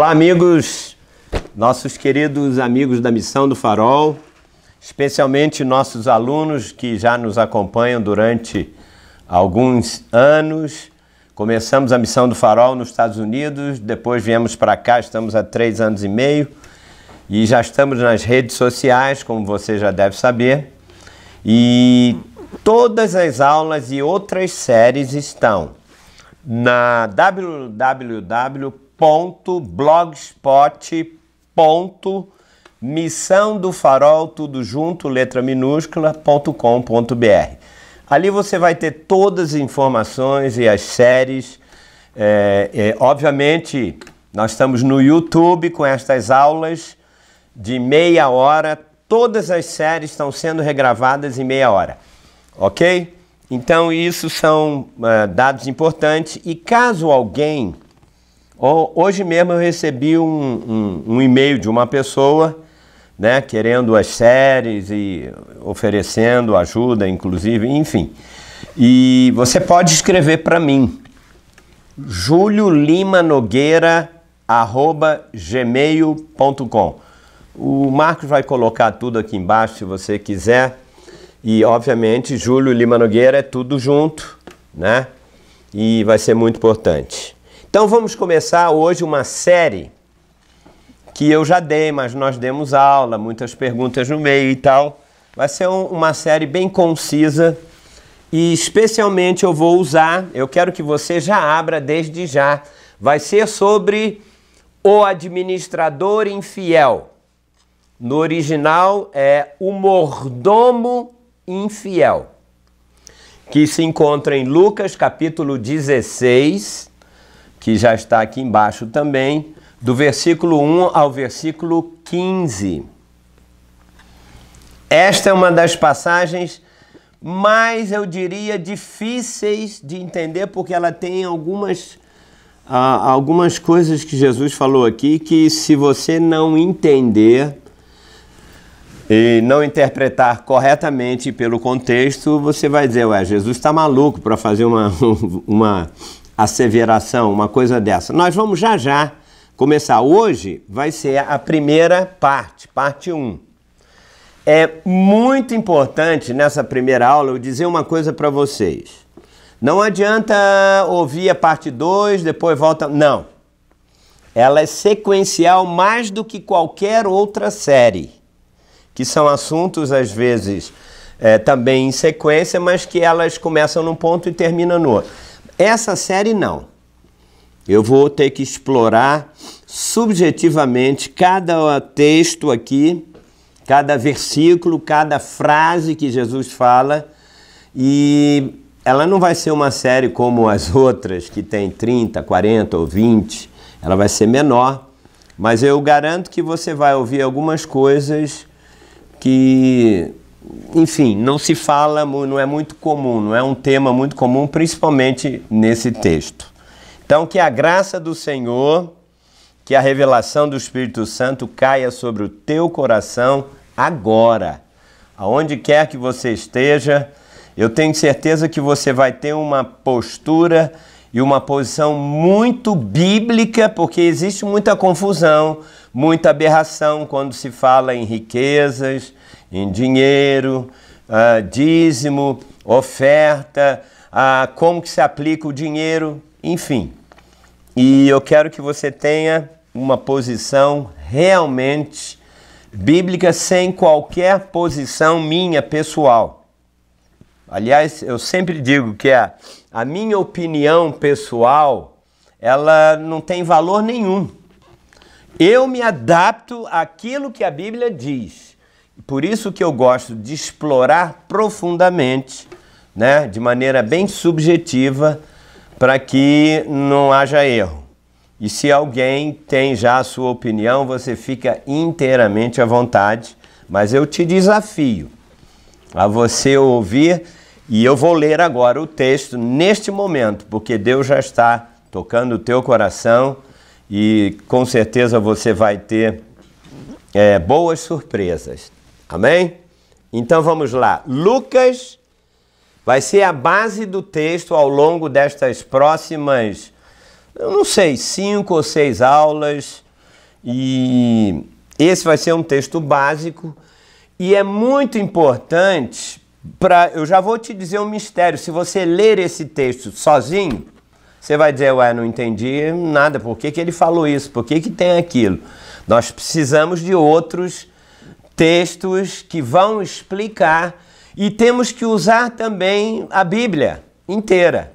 Olá, amigos, nossos queridos amigos da Missão do Farol, especialmente nossos alunos que já nos acompanham durante alguns anos. Começamos a Missão do Farol nos Estados Unidos, depois viemos para cá, estamos há 3 anos e meio e já estamos nas redes sociais, como você já deve saber. E todas as aulas e outras séries estão na www.blogspot.missãodofarol, tudo junto, letra minúscula.com.br. Ali você vai ter todas as informações e as séries. Obviamente, nós estamos no YouTube com estas aulas de meia hora. Todas as séries estão sendo regravadas em meia hora, ok? Então, isso são dados importantes. E caso alguém... Hoje mesmo eu recebi um e-mail de uma pessoa, né, querendo as séries e oferecendo ajuda, inclusive, enfim. E você pode escrever para mim, julilimanogueira@gmail.com. O Marcos vai colocar tudo aqui embaixo, se você quiser. E, obviamente, Júlio Lima Nogueira é tudo junto, né? E vai ser muito importante. Então, vamos começar hoje uma série que eu já dei, mas nós demos aula, muitas perguntas no meio e tal. Vai ser uma série bem concisa e, especialmente, eu vou usar, eu quero que você já abra desde já. Vai ser sobre o administrador infiel. No original é o mordomo infiel, que se encontra em Lucas capítulo 16, que já está aqui embaixo também, do versículo 1 ao versículo 15. Esta é uma das passagens mais, eu diria, difíceis de entender, porque ela tem algumas coisas que Jesus falou aqui que, se você não entender e não interpretar corretamente pelo contexto, você vai dizer, ué, Jesus está maluco para fazer uma asseveração, uma coisa dessa. Nós vamos já começar. Hoje vai ser a primeira parte 1. É muito importante nessa primeira aula eu dizer uma coisa para vocês. Não adianta ouvir a parte 2, depois volta... Não. Ela é sequencial mais do que qualquer outra série, que são assuntos, às vezes, também em sequência, mas que elas começam num ponto e terminam no outro. Essa série, não. Eu vou ter que explorar subjetivamente cada texto aqui, cada versículo, cada frase que Jesus fala, e ela não vai ser uma série como as outras, que tem 30, 40 ou 20, ela vai ser menor, mas eu garanto que você vai ouvir algumas coisas que, enfim, não se fala, não é muito comum, não é um tema muito comum, principalmente nesse texto. Então, que a graça do Senhor, que a revelação do Espírito Santo caia sobre o teu coração agora, aonde quer que você esteja. Eu tenho certeza que você vai ter uma postura e uma posição muito bíblica, porque existe muita confusão, muita aberração quando se fala em riquezas, em dinheiro, dízimo, oferta, como que se aplica o dinheiro, enfim. E eu quero que você tenha uma posição realmente bíblica, sem qualquer posição minha pessoal. Aliás, eu sempre digo que a minha opinião pessoal, ela não tem valor nenhum. Eu me adapto àquilo que a Bíblia diz. Por isso que eu gosto de explorar profundamente, né, de maneira bem subjetiva, para que não haja erro. E se alguém tem já a sua opinião, você fica inteiramente à vontade, mas eu te desafio a você ouvir, e eu vou ler agora o texto neste momento, porque Deus já está tocando o teu coração e com certeza você vai ter boas surpresas. Amém? Então vamos lá. Lucas vai ser a base do texto ao longo destas próximas, eu não sei, 5 ou 6 aulas, E esse vai ser um texto básico e é muito importante eu já vou te dizer um mistério. Se você ler esse texto sozinho, você vai dizer, ué, não entendi nada, por que ele falou isso, por que tem aquilo? Nós precisamos de outros textos que vão explicar e temos que usar também a Bíblia inteira,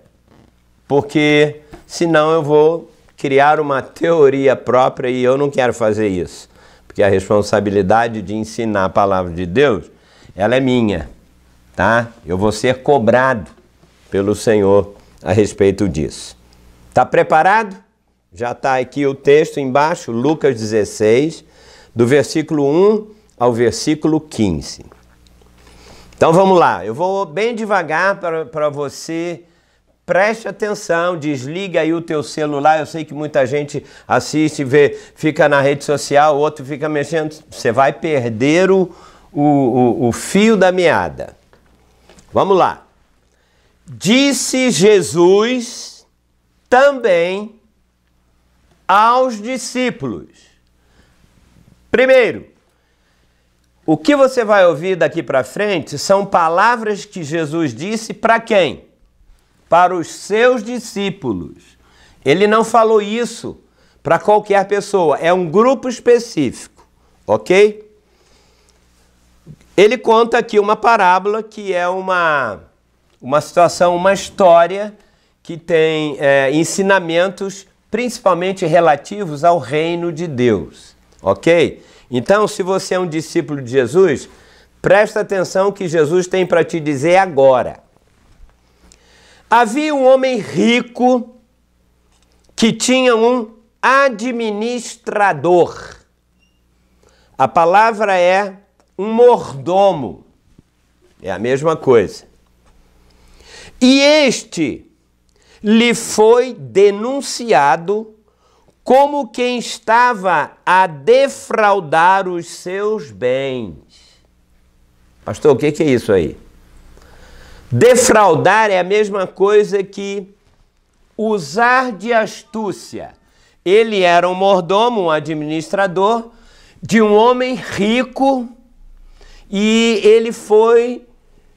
porque senão eu vou criar uma teoria própria e eu não quero fazer isso, porque a responsabilidade de ensinar a palavra de Deus, ela é minha, tá? Eu vou ser cobrado pelo Senhor a respeito disso. Tá preparado? Já está aqui o texto embaixo, Lucas 16, do versículo 1 ao versículo 15. Então vamos lá, eu vou bem devagar para você, preste atenção, desliga aí o teu celular, eu sei que muita gente assiste, vê, fica na rede social, outro fica mexendo, você vai perder o fio da meada. Vamos lá. Disse Jesus também aos discípulos. Primeiro, o que você vai ouvir daqui para frente são palavras que Jesus disse para quem? Para os seus discípulos. Ele não falou isso para qualquer pessoa, é um grupo específico, ok? Ele conta aqui uma parábola que é uma situação, uma história que tem ensinamentos principalmente relativos ao reino de Deus, ok? Então, se você é um discípulo de Jesus, presta atenção que Jesus tem para te dizer agora. Havia um homem rico que tinha um administrador. A palavra é um mordomo. É a mesma coisa. E este lhe foi denunciado como quem estava a defraudar os seus bens. Pastor, o que é isso aí? Defraudar é a mesma coisa que usar de astúcia. Ele era um mordomo, um administrador de um homem rico e ele foi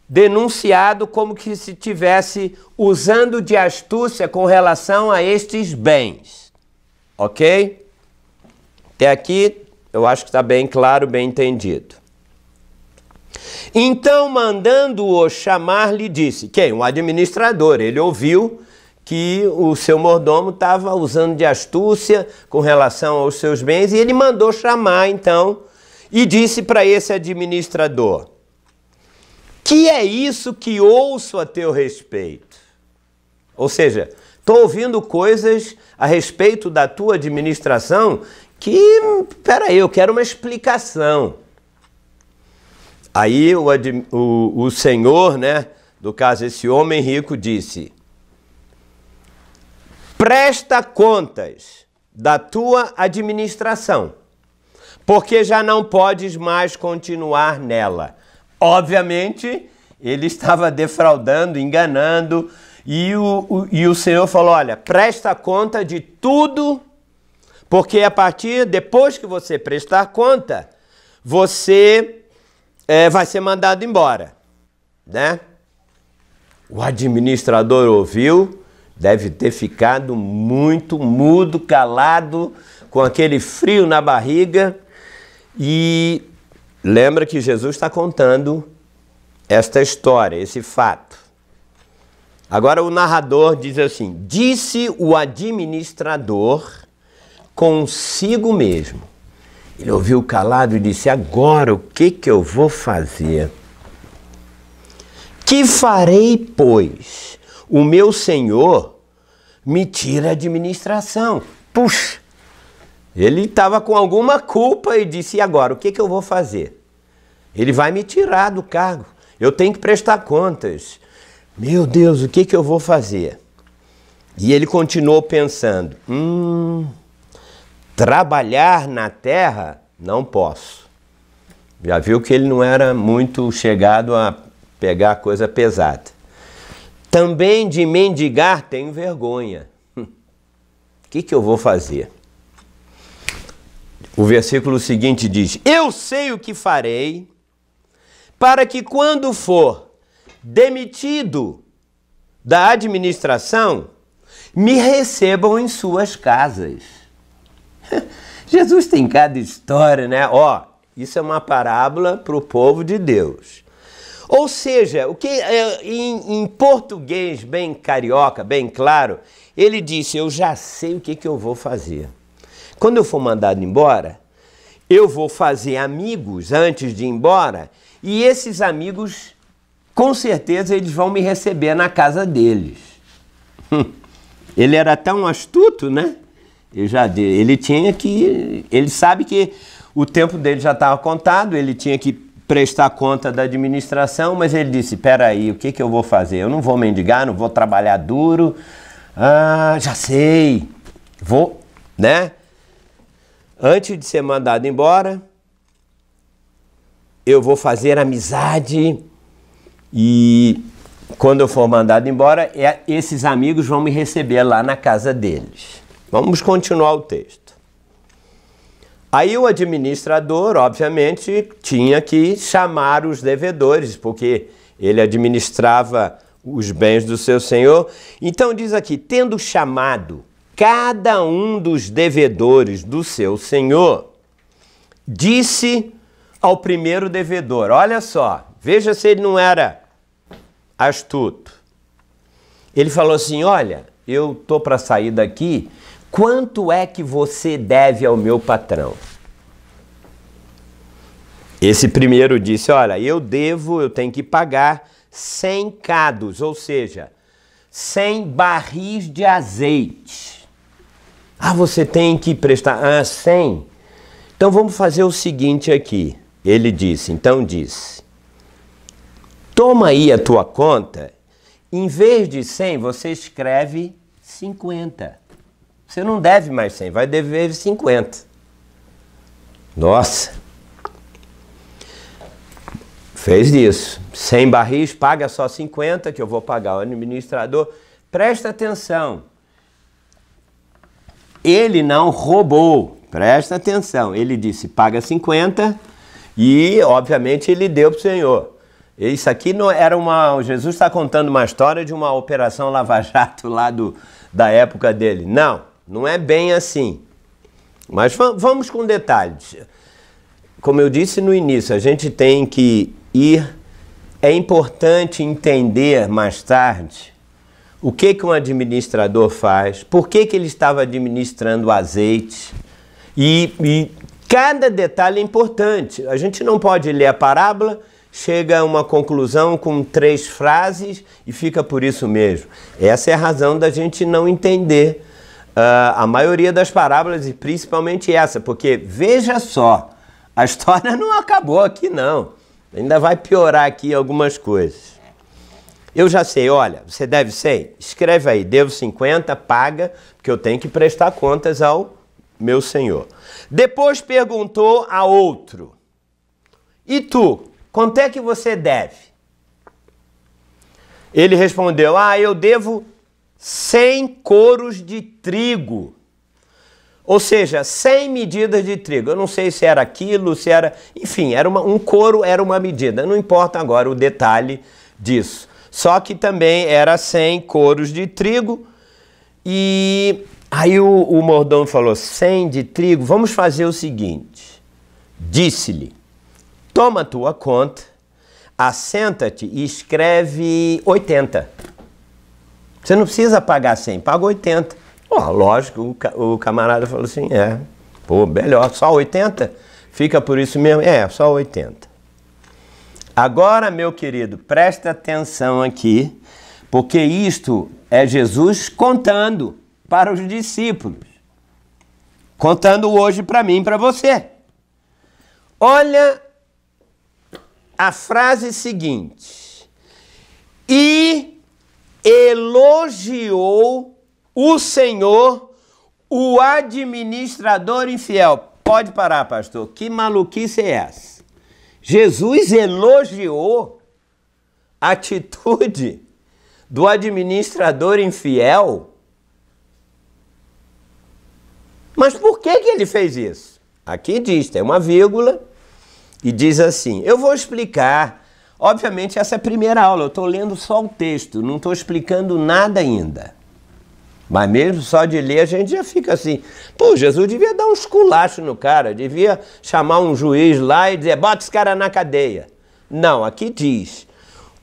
denunciado como que se estivesse usando de astúcia com relação a estes bens. Ok? Até aqui eu acho que está bem claro, bem entendido. Então, mandando-o chamar, lhe disse, quem? O administrador. Ele ouviu que o seu mordomo estava usando de astúcia com relação aos seus bens e ele mandou chamar, então, e disse para esse administrador, que é isso que ouço a teu respeito? Ou seja, estou ouvindo coisas a respeito da tua administração que, peraí, eu quero uma explicação. Aí o senhor, né, no caso esse homem rico, disse, presta contas da tua administração, porque já não podes mais continuar nela. Obviamente, ele estava defraudando, enganando, e o Senhor falou, olha, presta conta de tudo, porque depois que você prestar conta, você vai ser mandado embora, né? O administrador ouviu, deve ter ficado muito mudo, calado, com aquele frio na barriga, e lembra que Jesus está contando esta história, esse fato. Agora o narrador diz assim, disse o administrador consigo mesmo. Ele ouviu calado e disse, agora o que eu vou fazer? Que farei, pois? O meu senhor me tira a administração. Puxa! Ele estava com alguma culpa e disse, e agora, o que eu vou fazer? Ele vai me tirar do cargo. Eu tenho que prestar contas. Meu Deus, o que eu vou fazer? E ele continuou pensando, trabalhar na terra, não posso. Já viu que ele não era muito chegado a pegar coisa pesada. Também de mendigar tenho vergonha. O que eu vou fazer? O versículo seguinte diz: eu sei o que farei para que quando for demitido da administração, me recebam em suas casas. Jesus tem cada história, né? Ó, isso é uma parábola para o povo de Deus. Ou seja, o que em português bem carioca, bem claro, ele disse: eu já sei o que eu vou fazer. Quando eu for mandado embora, eu vou fazer amigos antes de ir embora, e esses amigos, com certeza, eles vão me receber na casa deles. Ele era tão astuto, né? Ele sabe que o tempo dele já estava contado, ele tinha que prestar conta da administração, mas ele disse: peraí, o que eu vou fazer? Eu não vou mendigar, não vou trabalhar duro. Ah, já sei. Vou, né? Antes de ser mandado embora, eu vou fazer amizade e quando eu for mandado embora, esses amigos vão me receber lá na casa deles. Vamos continuar o texto. Aí o administrador, obviamente, tinha que chamar os devedores, porque ele administrava os bens do seu senhor. Então diz aqui: tendo chamado cada um dos devedores do seu senhor, disse ao primeiro devedor: olha só, veja se ele não era astuto. Ele falou assim: olha, eu tô para sair daqui, quanto é que você deve ao meu patrão? Esse primeiro disse: olha, eu tenho que pagar 100 cados, ou seja, 100 barris de azeite. Ah, você tem que prestar 100? Então vamos fazer o seguinte aqui. Ele disse, toma aí a tua conta, em vez de 100, você escreve 50. Você não deve mais 100, vai dever 50. Nossa! Fez isso. 100 barris, paga só 50, que eu vou pagar o administrador. Presta atenção. Ele não roubou. Presta atenção. Ele disse, paga 50 e, obviamente, ele deu para o Senhor. Isso aqui não era Jesus está contando uma história de uma operação lava-jato lá da época dele. Não, não é bem assim. Mas vamos com detalhes. Como eu disse no início, a gente tem que ir... É importante entender mais tarde o que um administrador faz, por que ele estava administrando o azeite. E cada detalhe é importante. A gente não pode ler a parábola, chega a uma conclusão com 3 frases e fica por isso mesmo. Essa é a razão da gente não entender a maioria das parábolas, e principalmente essa, porque veja só, a história não acabou aqui não. Ainda vai piorar aqui algumas coisas. Eu já sei, olha, você deve 100? Escreve aí, devo 50, paga, porque eu tenho que prestar contas ao meu senhor. Depois perguntou a outro: e tu, quanto é que você deve? Ele respondeu: eu devo 100 coros de trigo. Ou seja, 100 medidas de trigo. Eu não sei se era quilo, se era... Enfim, um coro era uma medida. Não importa agora o detalhe disso. Só que também era 100 coros de trigo. E aí o mordomo falou: 100 de trigo, vamos fazer o seguinte. Disse-lhe: toma a tua conta, assenta-te e escreve 80. Você não precisa pagar 100, paga 80. Lógico, o camarada falou assim: melhor, só 80? Fica por isso mesmo? Só 80. Agora, meu querido, presta atenção aqui, porque isto é Jesus contando para os discípulos. Contando hoje para mim e para você. Olha a frase seguinte: e elogiou o Senhor, o administrador infiel. Pode parar, pastor. Que maluquice é essa? Jesus elogiou a atitude do administrador infiel? Mas por que ele fez isso? Aqui diz, tem uma vírgula e diz assim, eu vou explicar. Obviamente essa é a primeira aula, eu estou lendo só o texto, não estou explicando nada ainda. Mas mesmo só de ler a gente já fica assim, pô, Jesus devia dar um esculacho no cara, devia chamar um juiz lá e dizer, bota esse cara na cadeia. Não, aqui diz,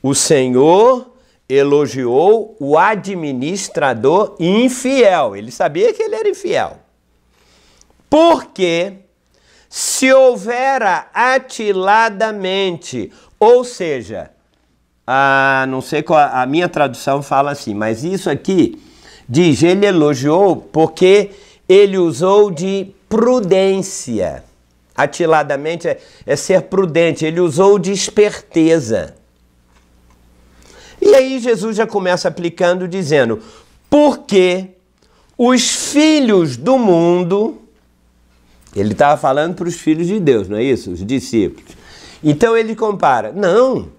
o Senhor elogiou o administrador infiel. Ele sabia que ele era infiel. Porque se houvera atiladamente, ou seja, não sei qual, a minha tradução fala assim, mas isso aqui diz, ele elogiou porque ele usou de prudência. Atiladamente é ser prudente, ele usou de esperteza. E aí Jesus já começa aplicando dizendo, porque os filhos do mundo, ele estava falando para os filhos de Deus, não é isso? Os discípulos. Então ele compara, não,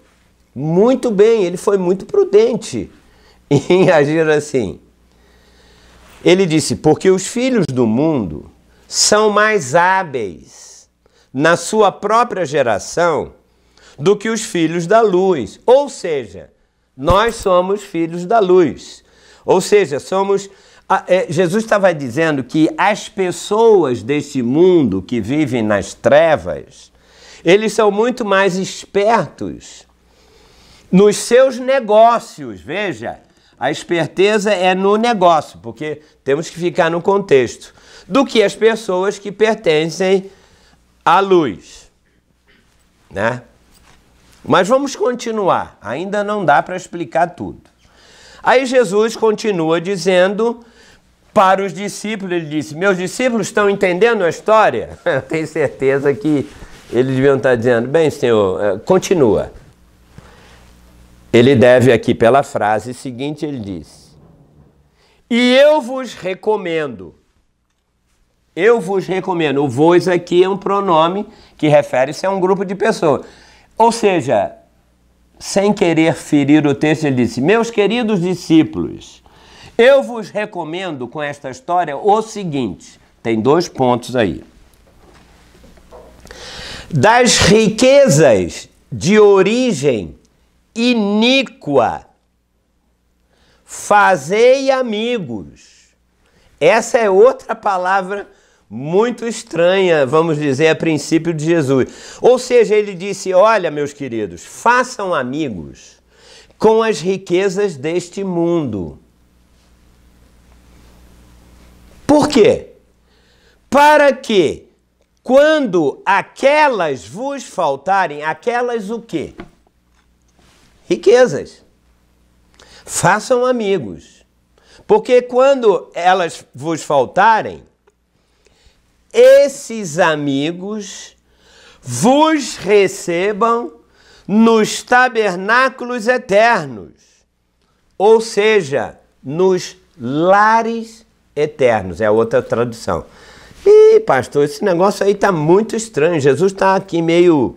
muito bem, ele foi muito prudente em agir assim. Ele disse, porque os filhos do mundo são mais hábeis na sua própria geração do que os filhos da luz. Ou seja, nós somos filhos da luz. Ou seja, Jesus estava dizendo que as pessoas deste mundo que vivem nas trevas, eles são muito mais espertos nos seus negócios. Veja, a esperteza é no negócio, porque temos que ficar no contexto, do que as pessoas que pertencem à luz, né? Mas vamos continuar, ainda não dá para explicar tudo. Aí Jesus continua dizendo para os discípulos, ele disse, meus discípulos estão entendendo a história? Eu tenho certeza que eles deviam estar dizendo, bem, Senhor, continua. Ele deve aqui pela frase seguinte, ele diz, e eu vos recomendo, o vos aqui é um pronome que refere-se a um grupo de pessoas. Ou seja, sem querer ferir o texto, ele disse, meus queridos discípulos, eu vos recomendo com esta história o seguinte, tem 2 pontos aí. Das riquezas de origem iníqua, fazei amigos. Essa é outra palavra muito estranha, vamos dizer, a princípio de Jesus. Ou seja, ele disse, olha, meus queridos, façam amigos com as riquezas deste mundo. Por quê? Para que, quando aquelas vos faltarem, aquelas o quê? Riquezas. Façam amigos. Porque quando elas vos faltarem, esses amigos vos recebam nos tabernáculos eternos, ou seja, nos lares eternos, é outra tradução. Ih, pastor, esse negócio aí está muito estranho, Jesus está aqui meio...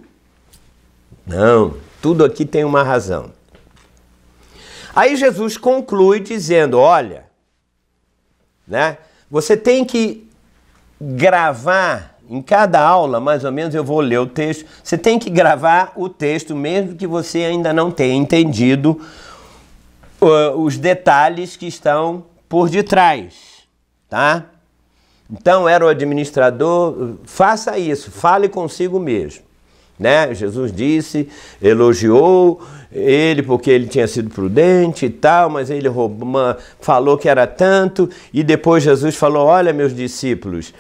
Não, tudo aqui tem uma razão. Aí Jesus conclui dizendo, olha, né, você tem que gravar, em cada aula, mais ou menos, eu vou ler o texto, você tem que gravar o texto, mesmo que você ainda não tenha entendido os detalhes que estão por detrás, tá? Então, era o administrador, faça isso, fale consigo mesmo, né? Jesus disse, elogiou ele porque ele tinha sido prudente e tal, mas ele falou que era tanto, e depois Jesus falou, olha, meus discípulos,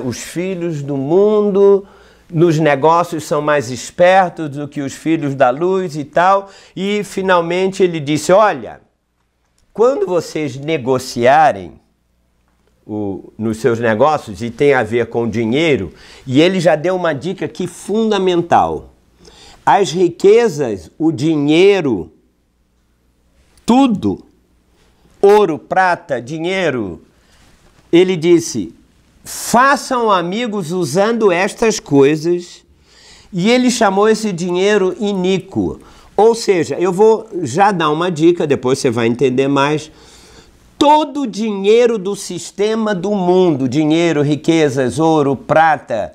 os filhos do mundo nos negócios são mais espertos do que os filhos da luz e tal, e finalmente ele disse, olha, quando vocês negociarem nos seus negócios, e tem a ver com dinheiro, e ele já deu uma dica aqui fundamental. As riquezas, o dinheiro, tudo, ouro, prata, dinheiro, ele disse, façam amigos usando estas coisas, e ele chamou esse dinheiro iníquo. Ou seja, eu vou já dar uma dica, depois você vai entender mais. Todo o dinheiro do sistema do mundo, dinheiro, riquezas, ouro, prata,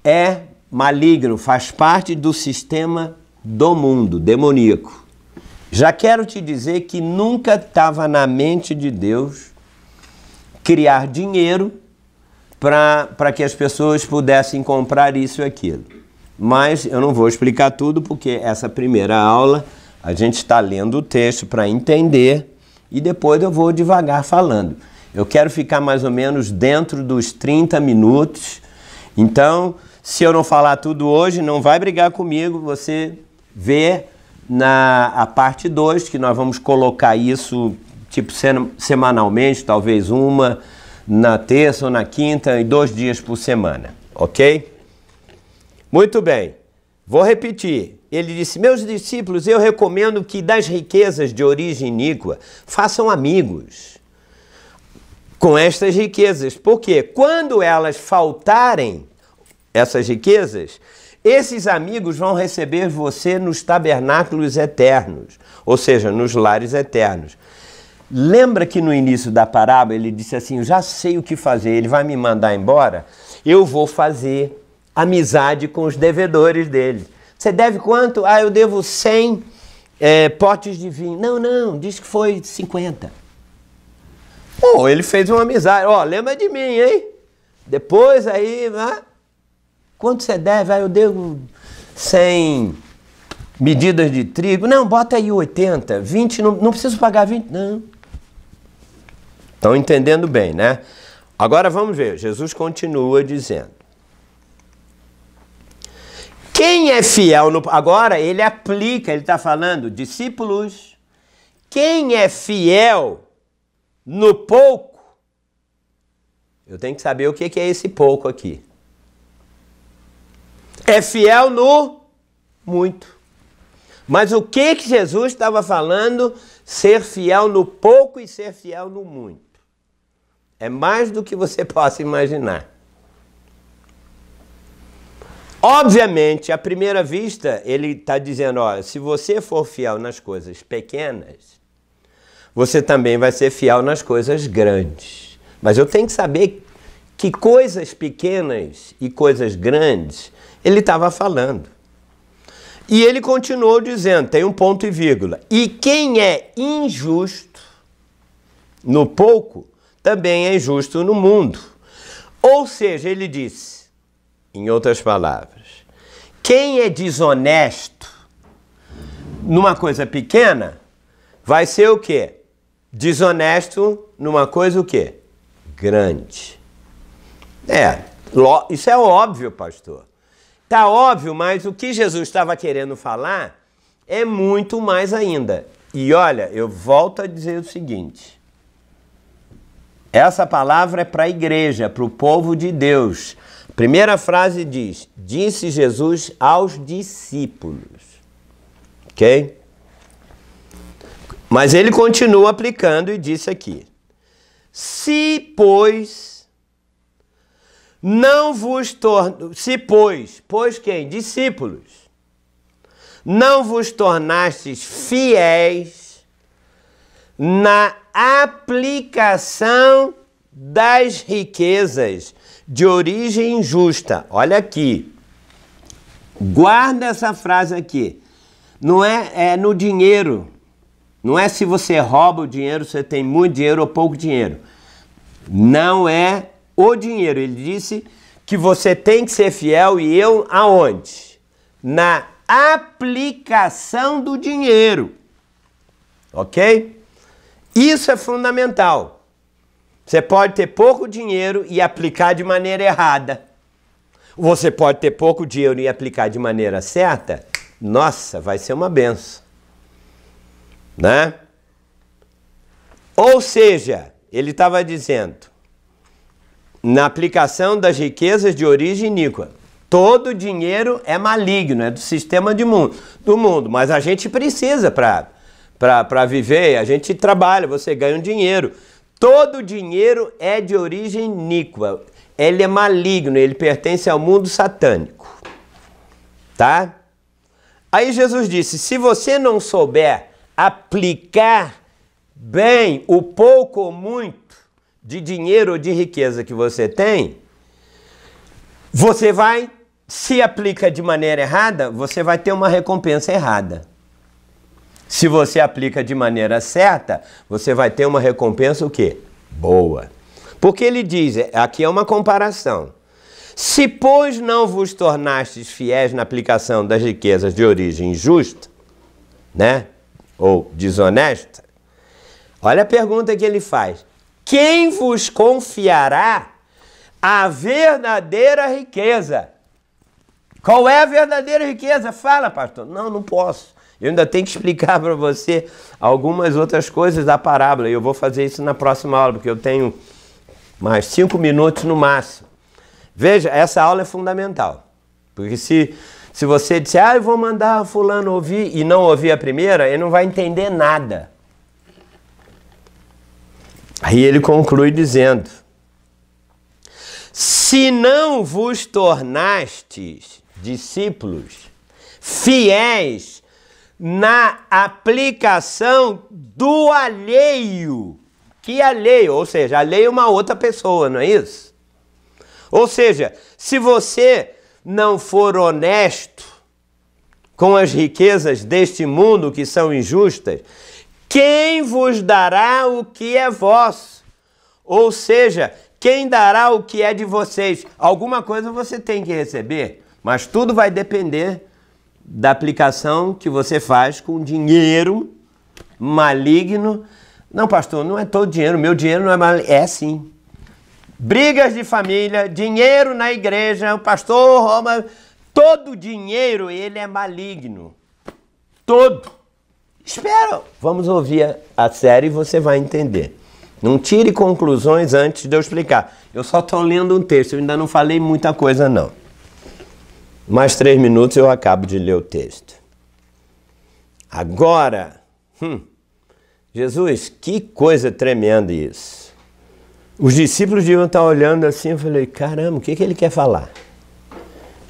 é maligno, faz parte do sistema do mundo, demoníaco. Já quero te dizer que nunca estava na mente de Deus criar dinheiro para que as pessoas pudessem comprar isso e aquilo. Mas eu não vou explicar tudo, porque essa primeira aula a gente está lendo o texto para entender e depois eu vou devagar falando. Eu quero ficar mais ou menos dentro dos 30 minutos. Então, se eu não falar tudo hoje, não vai brigar comigo, você vê a parte 2, que nós vamos colocar isso tipo semanalmente, talvez uma na terça ou na quinta e 2 dias por semana, ok? Muito bem, vou repetir. Ele disse, meus discípulos, eu recomendo que das riquezas de origem iníqua façam amigos com estas riquezas, porque quando elas faltarem, essas riquezas, esses amigos vão receber você nos tabernáculos eternos, ou seja, nos lares eternos. Lembra que no início da parábola ele disse assim, eu já sei o que fazer, ele vai me mandar embora, eu vou fazer amizade com os devedores dele. Você deve quanto? Ah, eu devo 100 potes de vinho. Não, diz que foi 50. Pô, ele fez uma amizade. Ó, lembra de mim, hein? Depois aí, quanto você deve? Ah, eu devo 100 medidas de trigo. Não, bota aí 80, 20, não preciso pagar 20, não. Estão entendendo bem, né? Agora vamos ver, Jesus continua dizendo. Quem é fiel no... Agora ele aplica, ele está falando, discípulos, quem é fiel no pouco, eu tenho que saber o que é esse pouco aqui. É fiel no muito. Mas o que Jesus estava falando? Ser fiel no pouco e ser fiel no muito. É mais do que você possa imaginar. Obviamente, à primeira vista, ele está dizendo, olha, se você for fiel nas coisas pequenas, você também vai ser fiel nas coisas grandes. Mas eu tenho que saber que coisas pequenas e coisas grandes ele estava falando. E ele continuou dizendo, tem um ponto e vírgula, e quem é injusto no pouco, também é injusto no mundo. Ou seja, ele disse, em outras palavras, quem é desonesto numa coisa pequena, vai ser o quê? Desonesto numa coisa o quê? Grande. Isso é óbvio, pastor. Tá óbvio, mas o que Jesus estava querendo falar é muito mais ainda. E olha, eu volto a dizer o seguinte. Essa palavra é para a igreja, para o povo de Deus. Primeira frase diz, disse Jesus aos discípulos. Ok? Mas ele continua aplicando e disse aqui. Se, pois, não vos pois quem? Discípulos. Não vos tornastes fiéis na aplicação das riquezas de origem injusta. Olha aqui. Guarda essa frase aqui. Não é no dinheiro. Não é se você rouba o dinheiro, você tem muito dinheiro ou pouco dinheiro. Não é o dinheiro. Ele disse que você tem que ser fiel e eu aonde? Na aplicação do dinheiro. Ok? Isso é fundamental. Você pode ter pouco dinheiro e aplicar de maneira errada. Você pode ter pouco dinheiro e aplicar de maneira certa. Nossa, vai ser uma benção. Né? Ou seja, ele estava dizendo, na aplicação das riquezas de origem iníqua, todo dinheiro é maligno, é do sistema do mundo, mas a gente precisa para viver, a gente trabalha, você ganha um dinheiro. Todo dinheiro é de origem iníqua, ele é maligno, ele pertence ao mundo satânico. Tá? Aí Jesus disse, se você não souber aplicar bem o pouco ou muito de dinheiro ou de riqueza que você tem, você vai se aplica de maneira errada, você vai ter uma recompensa errada. Se você aplica de maneira certa, você vai ter uma recompensa o quê? Boa. Porque ele diz, aqui é uma comparação. Se, pois, não vos tornastes fiéis na aplicação das riquezas de origem injusta, né? Ou desonesta, olha a pergunta que ele faz. Quem vos confiará a verdadeira riqueza? Qual é a verdadeira riqueza? Fala, pastor. Não, não posso. Eu ainda tenho que explicar para você algumas outras coisas da parábola. E eu vou fazer isso na próxima aula, porque eu tenho mais 5 minutos no máximo. Veja, essa aula é fundamental. Porque se você disser, eu vou mandar fulano ouvir e não ouvir a primeira, ele não vai entender nada. Aí ele conclui dizendo, se não vos tornastes discípulos fiéis na aplicação do alheio. Que alheio? Ou seja, alheio é uma outra pessoa, não é isso? Ou seja, se você não for honesto com as riquezas deste mundo que são injustas, quem vos dará o que é vosso? Ou seja, quem dará o que é de vocês? Alguma coisa você tem que receber, mas tudo vai depender da aplicação que você faz com dinheiro maligno. Não, pastor, não é todo dinheiro, meu dinheiro não é maligno. É sim. Brigas de família, dinheiro na igreja, o pastor Roma, todo dinheiro ele é maligno. Todo. Espera, vamos ouvir a série e você vai entender. Não tire conclusões antes de eu explicar. Eu só estou lendo um texto, eu ainda não falei muita coisa não. Mais 3 minutos eu acabo de ler o texto. Agora, Jesus, que coisa tremenda isso. Os discípulos deviam estar olhando assim, eu falei, caramba, o que ele quer falar?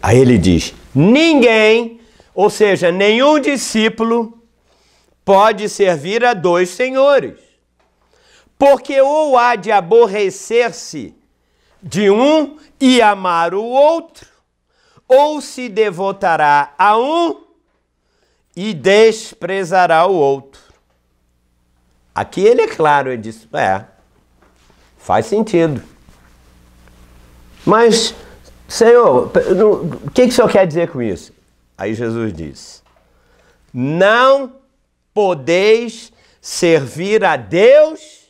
Aí ele diz, ninguém, ou seja, nenhum discípulo pode servir a 2 senhores, porque ou há de aborrecer-se de um e amar o outro, ou se devotará a um e desprezará o outro. Aqui ele é claro, ele diz, faz sentido. Mas, Senhor, o que o Senhor quer dizer com isso? Aí Jesus diz, não podeis servir a Deus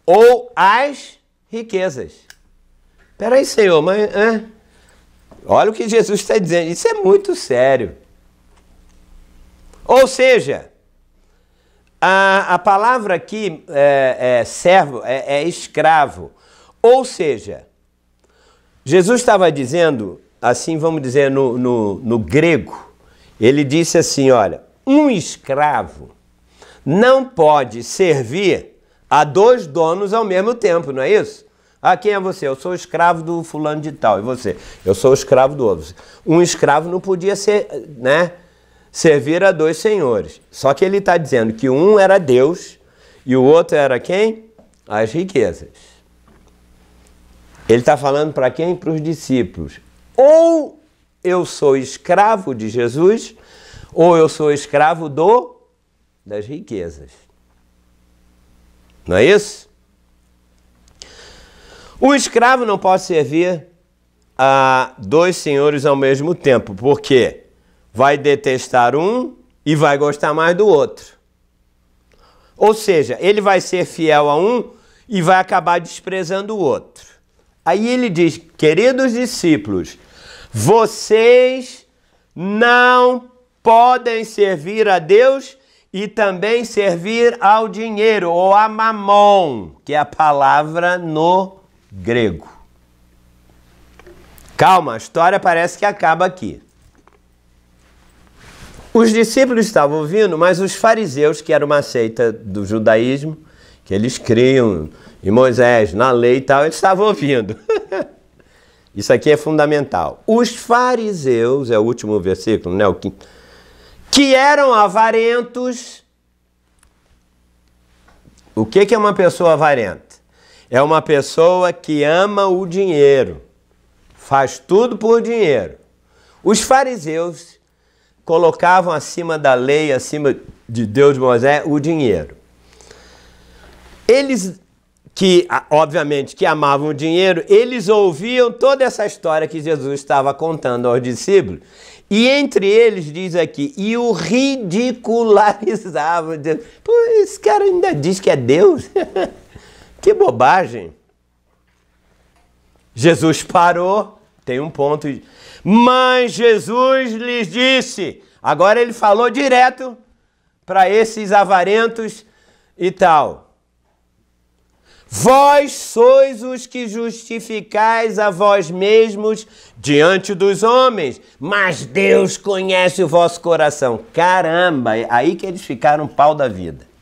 ou as riquezas. Peraí, Senhor, mas olha o que Jesus está dizendo, isso é muito sério. Ou seja, a palavra aqui servo, é escravo. Ou seja, Jesus estava dizendo, assim vamos dizer no grego, ele disse assim, olha, um escravo não pode servir a 2 donos ao mesmo tempo, não é isso? Ah, quem é você? Eu sou escravo do fulano de tal. E você? Eu sou escravo do outro. Um escravo não podia ser, servir a 2 senhores. Só que ele está dizendo que um era Deus e o outro era quem? As riquezas. Ele está falando para quem? Para os discípulos. Ou eu sou escravo de Jesus, ou eu sou escravo das riquezas. Não é isso? O escravo não pode servir a 2 senhores ao mesmo tempo, porque vai detestar um e vai gostar mais do outro. Ou seja, ele vai ser fiel a um e vai acabar desprezando o outro. Aí ele diz, queridos discípulos, vocês não podem servir a Deus e também servir ao dinheiro, ou a mamon, que é a palavra no grego. Calma, a história parece que acaba aqui. Os discípulos estavam ouvindo, mas os fariseus, que era uma seita do judaísmo, que eles criam em Moisés, na lei e tal, eles estavam ouvindo. Isso aqui é fundamental. Os fariseus, é o último versículo, né? Que eram avarentos. O que é uma pessoa avarenta? É uma pessoa que ama o dinheiro. faz tudo por dinheiro. Os fariseus colocavam acima da lei, acima de Deus, de Moisés, o dinheiro. Eles, que obviamente que amavam o dinheiro, eles ouviam toda essa história que Jesus estava contando aos discípulos, e entre eles, diz aqui, e o ridicularizavam, dizendo, pô, esse cara ainda diz que é Deus? Que bobagem! Jesus parou, tem um ponto, mas Jesus lhes disse, agora ele falou direto para esses avarentos e tal. Vós sois os que justificais a vós mesmos diante dos homens, mas Deus conhece o vosso coração. Caramba, é aí que eles ficaram pau da vida.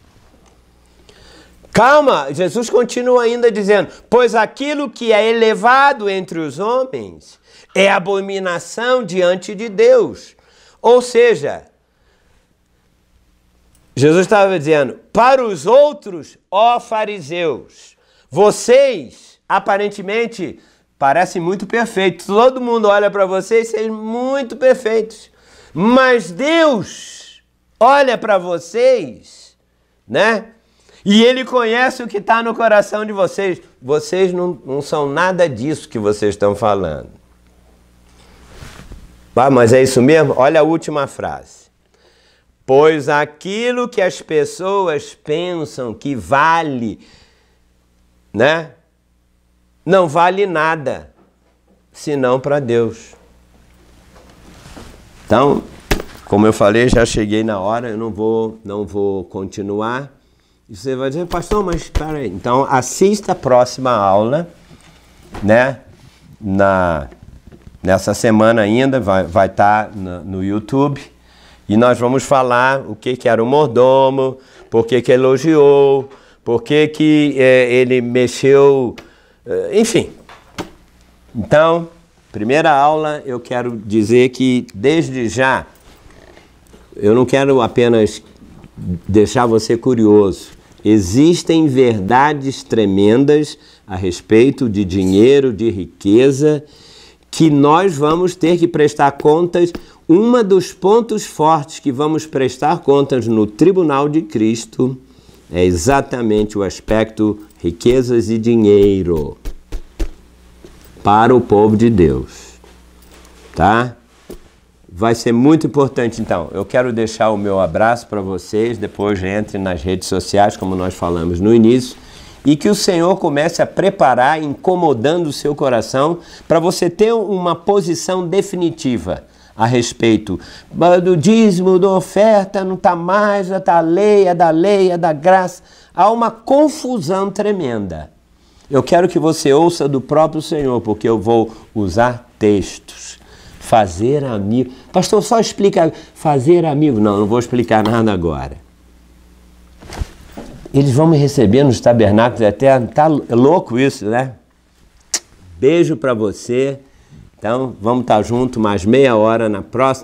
Calma, Jesus continua ainda dizendo, pois aquilo que é elevado entre os homens é abominação diante de Deus. Ou seja, Jesus estava dizendo, para os outros, ó fariseus, vocês, aparentemente, parecem muito perfeitos. Todo mundo olha para vocês e são muito perfeitos. Mas Deus olha para vocês, né? E Ele conhece o que está no coração de vocês. Vocês não são nada disso que vocês estão falando. Ah, mas é isso mesmo? Olha a última frase. Pois aquilo que as pessoas pensam que vale, né? Não vale nada, senão para Deus. Então, como eu falei, já cheguei na hora, eu não vou continuar. E você vai dizer, pastor, mas espera aí. Então, assista a próxima aula, né? Nessa semana ainda, vai estar no YouTube. E nós vamos falar o que era o mordomo, por que elogiou, por que ele mexeu, enfim. Então, primeira aula, eu quero dizer que desde já, eu não quero apenas deixar você curioso. Existem verdades tremendas a respeito de dinheiro, de riqueza, que nós vamos ter que prestar contas. Um dos pontos fortes que vamos prestar contas no tribunal de Cristo é exatamente o aspecto riquezas e dinheiro para o povo de Deus, tá? Vai ser muito importante, então. Eu quero deixar o meu abraço para vocês, depois entre nas redes sociais, como nós falamos no início, e que o Senhor comece a preparar, incomodando o seu coração, para você ter uma posição definitiva a respeito do dízimo, da oferta, não está mais, já está a lei, é da graça. Há uma confusão tremenda. Eu quero que você ouça do próprio Senhor, porque eu vou usar textos. Fazer amigo. Pastor, só explica. Fazer amigo. Não vou explicar nada agora. Eles vão me receber nos tabernáculos eternos. Tá louco isso, né? Beijo para você. Então, vamos estar juntos mais meia hora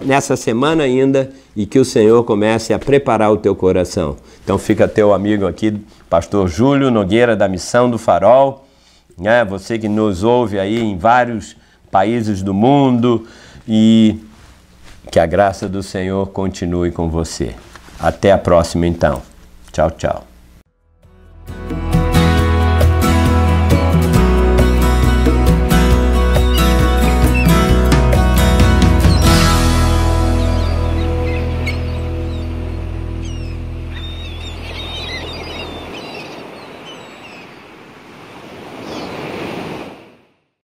nessa semana ainda, e que o Senhor comece a preparar o teu coração. Então, fica teu amigo aqui, pastor Júlio Nogueira, da Missão do Farol, né? Você que nos ouve aí em vários países do mundo, e que a graça do Senhor continue com você. Até a próxima, então. Tchau, tchau.